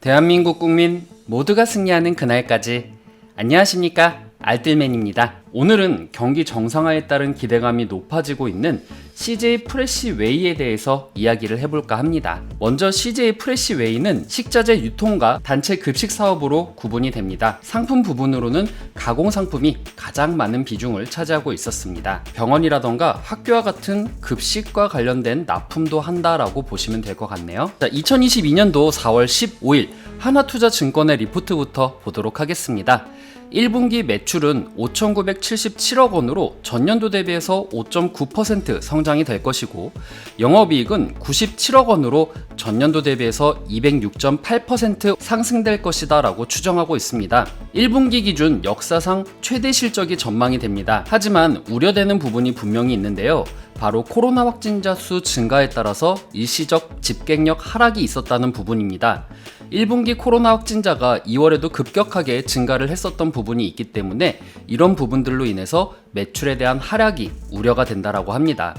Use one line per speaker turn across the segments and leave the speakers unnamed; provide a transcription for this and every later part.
대한민국 국민 모두가 승리하는 그날까지. 안녕하십니까, 알뜰맨입니다. 오늘은 경기 정상화에 따른 기대감이 높아지고 있는 CJ 프레시웨이에 대해서 이야기를 해볼까 합니다. 먼저 CJ 프레시웨이는 식자재 유통과 단체 급식 사업으로 구분이 됩니다. 상품 부분으로는 가공상품이 가장 많은 비중을 차지하고 있었습니다. 병원이라던가 학교와 같은 급식과 관련된 납품도 한다라고 보시면 될 것 같네요. 자, 2022년도 4월 15일 하나투자증권의 리포트부터 보도록 하겠습니다. 1분기 매출은 5,977억 원으로 전년도 대비해서 5.9% 성장이 될 것이고, 영업이익은 97억 원으로 전년도 대비해서 206.8% 상승될 것이다 라고 추정하고 있습니다. 1분기 기준 역사상 최대 실적이 전망이 됩니다. 하지만 우려되는 부분이 분명히 있는데요. 바로 코로나 확진자 수 증가에 따라서 일시적 집객력 하락이 있었다는 부분입니다. 1분기 코로나 확진자가 2월에도 급격하게 증가를 했었던 부분이 있기 때문에 이런 부분들로 인해서 매출에 대한 하락이 우려가 된다라고 합니다.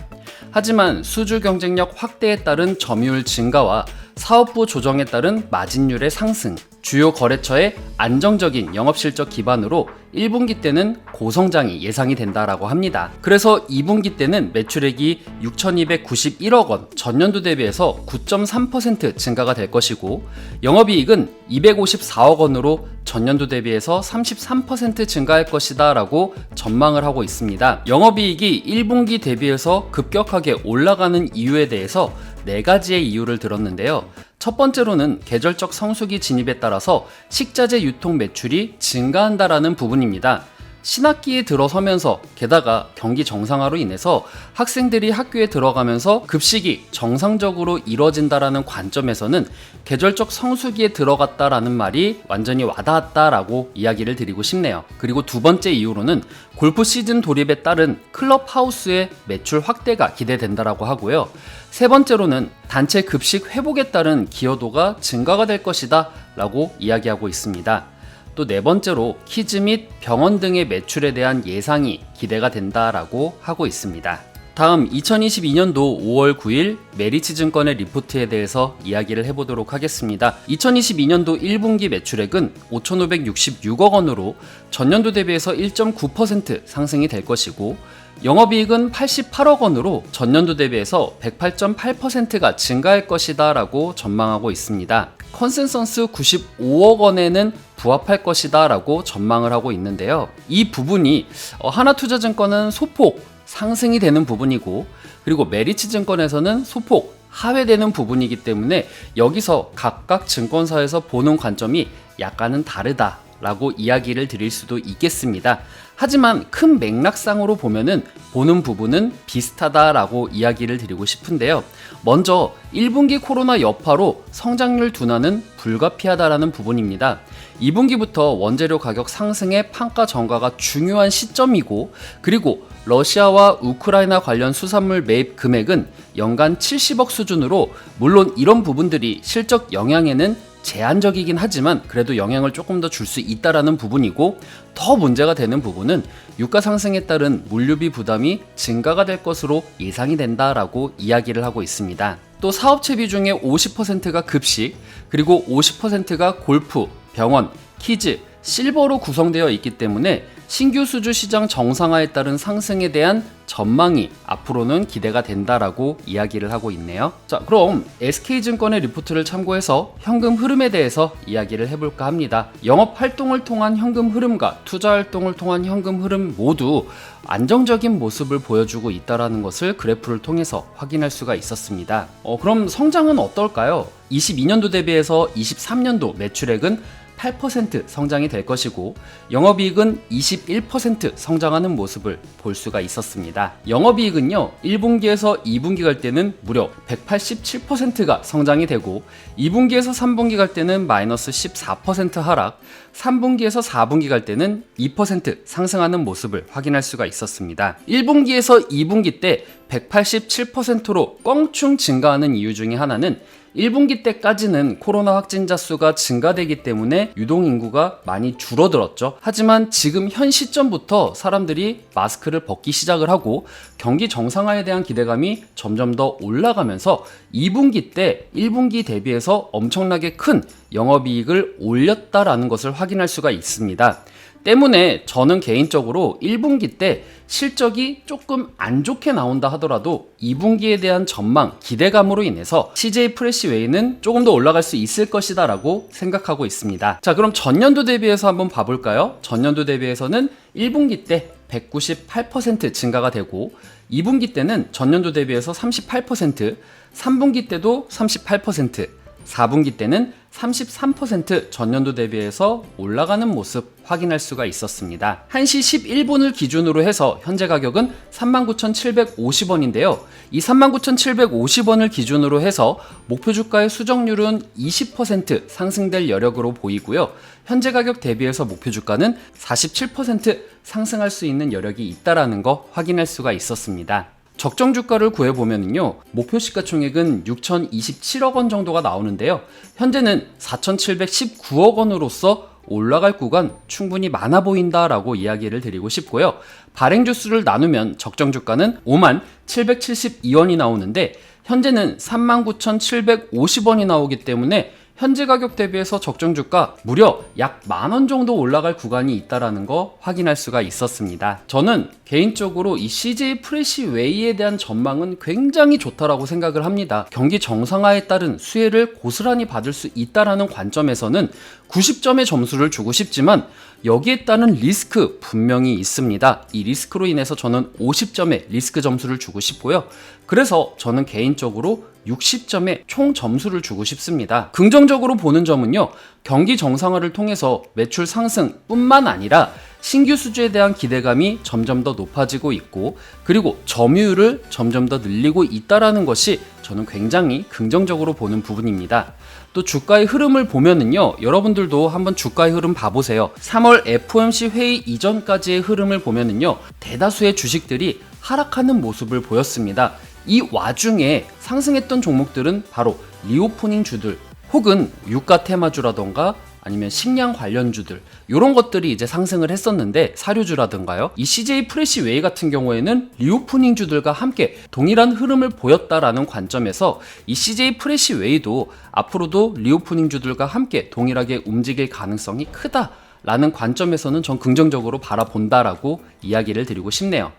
하지만 수주 경쟁력 확대에 따른 점유율 증가와 사업부 조정에 따른 마진율의 상승, 주요 거래처의 안정적인 영업실적 기반으로 1분기 때는 고성장이 예상이 된다라고 합니다. 그래서 2분기 때는 매출액이 6,291억 원, 전년도 대비해서 9.3% 증가가 될 것이고, 영업이익은 254억 원으로 전년도 대비해서 33% 증가할 것이다 라고 전망을 하고 있습니다. 영업이익이 1분기 대비해서 급격하게 올라가는 이유에 대해서 4가지의 이유를 들었는데요. 첫 번째로는 계절적 성수기 진입에 따라서 식자재 유통 매출이 증가한다라는 부분입니다. 신학기에 들어서면서 게다가 경기 정상화로 인해서 학생들이 학교에 들어가면서 급식이 정상적으로 이루어진다라는 관점에서는 계절적 성수기에 들어갔다라는 말이 완전히 와닿았다라고 이야기를 드리고 싶네요. 그리고 두 번째 이유로는 골프 시즌 돌입에 따른 클럽하우스의 매출 확대가 기대된다라고 하고요. 세 번째로는 단체 급식 회복에 따른 기여도가 증가가 될 것이다 라고 이야기하고 있습니다. 또 네 번째로 키즈 및 병원 등의 매출에 대한 예상이 기대가 된다라고 하고 있습니다. 다음 2022년도 5월 9일 메리츠증권의 리포트에 대해서 이야기를 해보도록 하겠습니다. 2022년도 1분기 매출액은 5,566억 원으로 전년도 대비해서 1.9% 상승이 될 것이고, 영업이익은 88억 원으로 전년도 대비해서 108.8%가 증가할 것이다 라고 전망하고 있습니다. 컨센서스 95억 원에는 부합할 것이다 라고 전망을 하고 있는데요. 이 부분이 하나투자증권은 소폭 상승이 되는 부분이고, 그리고 메리츠증권에서는 소폭 하회되는 부분이기 때문에 여기서 각각 증권사에서 보는 관점이 약간은 다르다 라고 이야기를 드릴 수도 있겠습니다. 하지만 큰 맥락상으로 보면은 보는 부분은 비슷하다라고 이야기를 드리고 싶은데요. 먼저 1분기 코로나 여파로 성장률 둔화는 불가피하다라는 부분입니다. 2분기부터 원재료 가격 상승의 판가 전가가 중요한 시점이고, 그리고 러시아와 우크라이나 관련 수산물 매입 금액은 연간 70억 수준으로, 물론 이런 부분들이 실적 영향에는 제한적이긴 하지만 그래도 영향을 조금 더 줄 수 있다라는 부분이고, 더 문제가 되는 부분은 유가 상승에 따른 물류비 부담이 증가가 될 것으로 예상이 된다라고 이야기를 하고 있습니다. 또 사업체 비중의 50%가 급식, 그리고 50%가 골프, 병원, 키즈, 실버로 구성되어 있기 때문에 신규 수주 시장 정상화에 따른 상승에 대한 전망이 앞으로는 기대가 된다라고 이야기를 하고 있네요. 자, 그럼 SK증권의 리포트를 참고해서 현금 흐름에 대해서 이야기를 해볼까 합니다. 영업 활동을 통한 현금 흐름과 투자 활동을 통한 현금 흐름 모두 안정적인 모습을 보여주고 있다는 것을 그래프를 통해서 확인할 수가 있었습니다. 그럼 성장은 어떨까요? 22년도 대비해서 23년도 매출액은 8% 성장이 될 것이고, 영업이익은 21% 성장하는 모습을 볼 수가 있었습니다. 영업이익은요, 1분기에서 2분기 갈 때는 무려 187%가 성장이 되고, 2분기에서 3분기 갈 때는 마이너스 14% 하락, 3분기에서 4분기 갈 때는 2% 상승하는 모습을 확인할 수가 있었습니다. 1분기에서 2분기 때 187%로 껑충 증가하는 이유 중에 하나는 1분기 때까지는 코로나 확진자 수가 증가되기 때문에 유동인구가 많이 줄어들었죠. 하지만 지금 현 시점부터 사람들이 마스크를 벗기 시작을 하고 경기 정상화에 대한 기대감이 점점 더 올라가면서 2분기 때 1분기 대비해서 엄청나게 큰 영업이익을 올렸다라는 것을 확인할 수가 있습니다. 때문에 저는 개인적으로 1분기 때 실적이 조금 안 좋게 나온다 하더라도 2분기에 대한 전망, 기대감으로 인해서 CJ 프레시웨이는 조금 더 올라갈 수 있을 것이다 라고 생각하고 있습니다. 자, 그럼 전년도 대비해서 한번 봐볼까요? 전년도 대비해서는 1분기 때 198% 증가가 되고 2분기 때는 전년도 대비해서 38%, 3분기 때도 38%, 4분기 때는 33% 전년도 대비해서 올라가는 모습 확인할 수가 있었습니다. 1시 11분을 기준으로 해서 현재 가격은 39,750원인데요. 이 39,750원을 기준으로 해서 목표 주가의 수정률은 20% 상승될 여력으로 보이고요. 현재 가격 대비해서 목표 주가는 47% 상승할 수 있는 여력이 있다라는 거 확인할 수가 있었습니다. 적정 주가를 구해보면요, 목표 시가총액은 6,027억 원 정도가 나오는데요. 현재는 4,719억 원으로서 올라갈 구간 충분히 많아 보인다라고 이야기를 드리고 싶고요. 발행 주수를 나누면 적정 주가는 57,772원이 나오는데 현재는 39,750원이 나오기 때문에 현재 가격 대비해서 적정 주가 무려 약 10,000원 정도 올라갈 구간이 있다라는 거 확인할 수가 있었습니다. 저는 개인적으로 이 CJ 프레시웨이에 대한 전망은 굉장히 좋다라고 생각을 합니다. 경기 정상화에 따른 수혜를 고스란히 받을 수 있다라는 관점에서는 90점의 점수를 주고 싶지만 여기에 따른 리스크 분명히 있습니다. 이 리스크로 인해서 저는 50점의 리스크 점수를 주고 싶고요. 그래서 저는 개인적으로 60점의 총 점수를 주고 싶습니다. 긍정적으로 보는 점은요, 경기 정상화를 통해서 매출 상승 뿐만 아니라 신규 수주에 대한 기대감이 점점 더 높아지고 있고, 그리고 점유율을 점점 더 늘리고 있다라는 것이 저는 굉장히 긍정적으로 보는 부분입니다. 또 주가의 흐름을 보면은요, 여러분들도 한번 주가의 흐름 봐보세요. 3월 FOMC 회의 이전까지의 흐름을 보면은요, 대다수의 주식들이 하락하는 모습을 보였습니다. 이 와중에 상승했던 종목들은 바로 리오프닝 주들 혹은 유가 테마주라던가 아니면 식량 관련주들, 이런 것들이 이제 상승을 했었는데, 사료주라든가요. 이 CJ 프레시웨이 같은 경우에는 리오프닝주들과 함께 동일한 흐름을 보였다라는 관점에서 이 CJ 프레시웨이도 앞으로도 리오프닝주들과 함께 동일하게 움직일 가능성이 크다라는 관점에서는 전 긍정적으로 바라본다라고 이야기를 드리고 싶네요.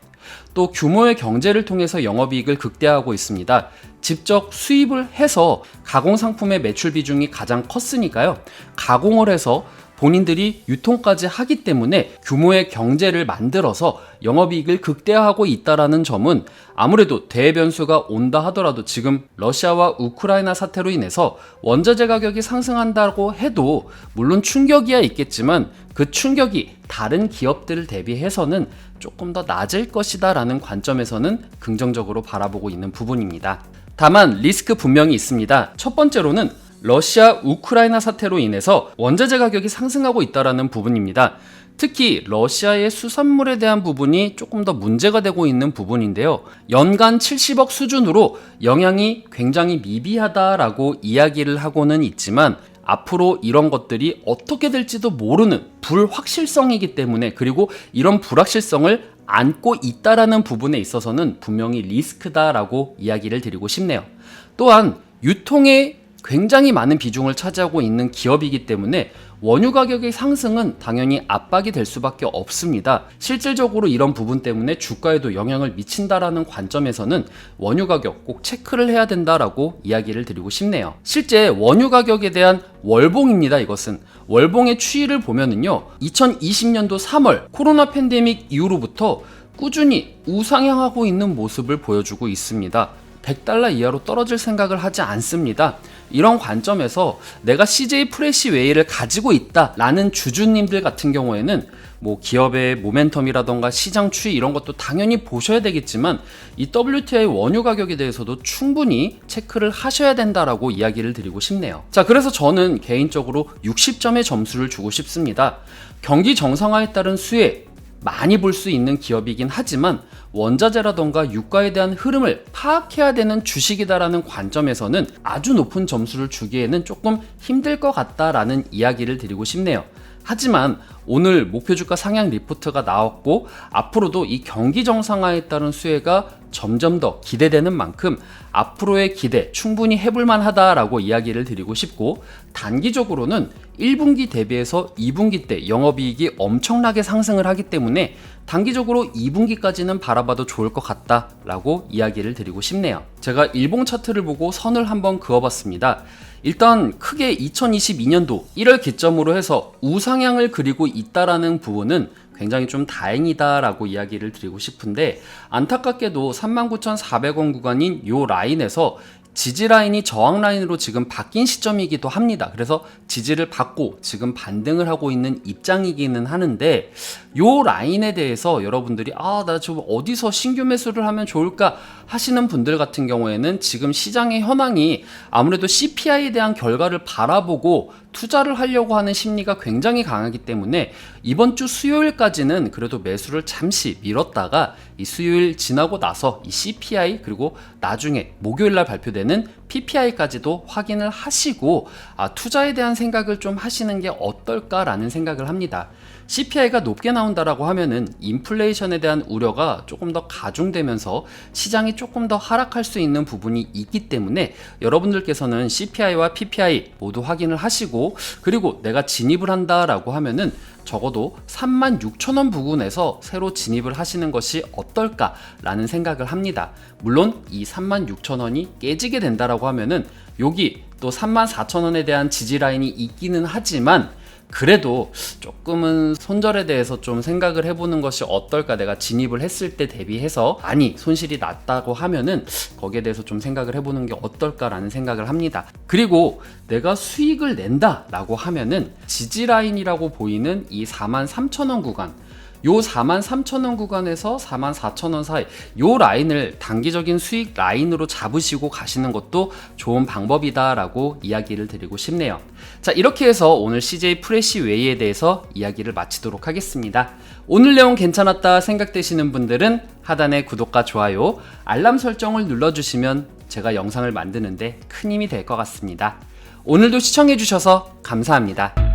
또 규모의 경제를 통해서 영업이익을 극대화하고 있습니다. 직접 수입을 해서 가공상품의 매출 비중이 가장 컸으니까요. 가공을 해서 본인들이 유통까지 하기 때문에 규모의 경제를 만들어서 영업이익을 극대화하고 있다는 점은 아무래도 대변수가 온다 하더라도 지금 러시아와 우크라이나 사태로 인해서 원자재 가격이 상승한다고 해도 물론 충격이야 있겠지만 그 충격이 다른 기업들을 대비해서는 조금 더 낮을 것이다 라는 관점에서는 긍정적으로 바라보고 있는 부분입니다. 다만 리스크 분명히 있습니다. 첫 번째로는 러시아 우크라이나 사태로 인해서 원자재 가격이 상승하고 있다는 부분입니다. 특히 러시아의 수산물에 대한 부분이 조금 더 문제가 되고 있는 부분인데요. 연간 70억 수준으로 영향이 굉장히 미비하다라고 이야기를 하고는 있지만 앞으로 이런 것들이 어떻게 될지도 모르는 불확실성이기 때문에, 그리고 이런 불확실성을 안고 있다라는 부분에 있어서는 분명히 리스크다라고 이야기를 드리고 싶네요. 또한 유통에 굉장히 많은 비중을 차지하고 있는 기업이기 때문에 원유 가격의 상승은 당연히 압박이 될 수밖에 없습니다. 실질적으로 이런 부분 때문에 주가에도 영향을 미친다라는 관점에서는 원유 가격 꼭 체크를 해야 된다라고 이야기를 드리고 싶네요. 실제 원유 가격에 대한 월봉입니다. 이것은 월봉의 추이를 보면은요, 2020년도 3월 코로나 팬데믹 이후로부터 꾸준히 우상향하고 있는 모습을 보여주고 있습니다. 100달러 이하로 떨어질 생각을 하지 않습니다. 이런 관점에서 내가 CJ 프레시웨이를 가지고 있다라는 주주님들 같은 경우에는 뭐 기업의 모멘텀이라던가 시장 추이 이런 것도 당연히 보셔야 되겠지만 이 WTI 원유 가격에 대해서도 충분히 체크를 하셔야 된다라고 이야기를 드리고 싶네요. 자, 그래서 저는 개인적으로 60점의 점수를 주고 싶습니다. 경기 정상화에 따른 수혜, 많이 볼 수 있는 기업이긴 하지만 원자재라던가 유가에 대한 흐름을 파악해야 되는 주식이다라는 관점에서는 아주 높은 점수를 주기에는 조금 힘들 것 같다라는 이야기를 드리고 싶네요. 하지만 오늘 목표주가 상향 리포트가 나왔고 앞으로도 이 경기 정상화에 따른 수혜가 점점 더 기대되는 만큼 앞으로의 기대 충분히 해볼만 하다라고 이야기를 드리고 싶고, 단기적으로는 1분기 대비해서 2분기 때 영업이익이 엄청나게 상승을 하기 때문에 단기적으로 2분기까지는 바라봐도 좋을 것 같다라고 이야기를 드리고 싶네요. 제가 일봉 차트를 보고 선을 한번 그어봤습니다. 일단 크게 2022년도 1월 기점으로 해서 우상향을 그리고 있다라는 부분은 굉장히 좀 다행이다라고 이야기를 드리고 싶은데, 안타깝게도 39,400원 구간인 요 라인에서 지지 라인이 저항 라인으로 지금 바뀐 시점이기도 합니다. 그래서 지지를 받고 지금 반등을 하고 있는 입장이기는 하는데, 요 라인에 대해서 여러분들이 나 좀 어디서 신규 매수를 하면 좋을까 하시는 분들 같은 경우에는 지금 시장의 현황이 아무래도 CPI에 대한 결과를 바라보고 투자를 하려고 하는 심리가 굉장히 강하기 때문에 이번 주 수요일까지는 그래도 매수를 잠시 미뤘다가 이 수요일 지나고 나서 이 CPI 그리고 나중에 목요일날 발표되는 PPI까지도 확인을 하시고 투자에 대한 생각을 좀 하시는 게 어떨까라는 생각을 합니다. CPI가 높게 나온다라고 하면은 인플레이션에 대한 우려가 조금 더 가중되면서 시장이 조금 더 하락할 수 있는 부분이 있기 때문에 여러분들께서는 CPI와 PPI 모두 확인을 하시고, 그리고 내가 진입을 한다라고 하면은 적어도 36,000원 부근에서 새로 진입을 하시는 것이 어떨까라는 생각을 합니다. 물론 이 36,000원이 깨지게 된다라고 하면은 여기 또 34,000원에 대한 지지 라인이 있기는 하지만 그래도 조금은 손절에 대해서 좀 생각을 해보는 것이 어떨까, 내가 진입을 했을 때 대비해서 많이 손실이 났다고 하면은 거기에 대해서 좀 생각을 해보는 게 어떨까라는 생각을 합니다. 그리고 내가 수익을 낸다 라고 하면은 지지 라인이라고 보이는 이 43,000원 구간, 요 43,000원 구간에서 44,000원 사이 요 라인을 단기적인 수익 라인으로 잡으시고 가시는 것도 좋은 방법이다 라고 이야기를 드리고 싶네요. 자, 이렇게 해서 오늘 CJ 프레시 웨이에 대해서 이야기를 마치도록 하겠습니다. 오늘 내용 괜찮았다 생각되시는 분들은 하단의 구독과 좋아요, 알람 설정을 눌러주시면 제가 영상을 만드는데 큰 힘이 될 것 같습니다. 오늘도 시청해주셔서 감사합니다.